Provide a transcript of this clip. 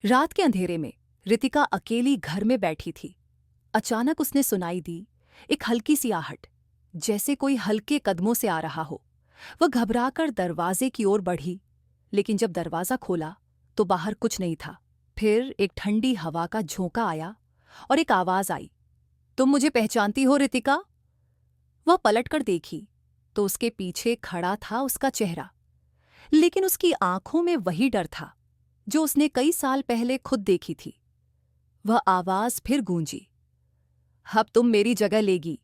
रात के अंधेरे में रितिका अकेली घर में बैठी थी। अचानक उसने सुनाई दी एक हल्की सी आहट, जैसे कोई हल्के कदमों से आ रहा हो। वह घबराकर दरवाजे की ओर बढ़ी, लेकिन जब दरवाजा खोला तो बाहर कुछ नहीं था। फिर एक ठंडी हवा का झोंका आया और एक आवाज आई, तुम मुझे पहचानती हो रितिका? वह पलटकर देखी तो उसके पीछे खड़ा था उसका चेहरा, लेकिन उसकी आंखों में वही डर था जो उसने कई साल पहले खुद देखी थी। वह आवाज फिर गूंजी, अब तुम मेरी जगह लेगी।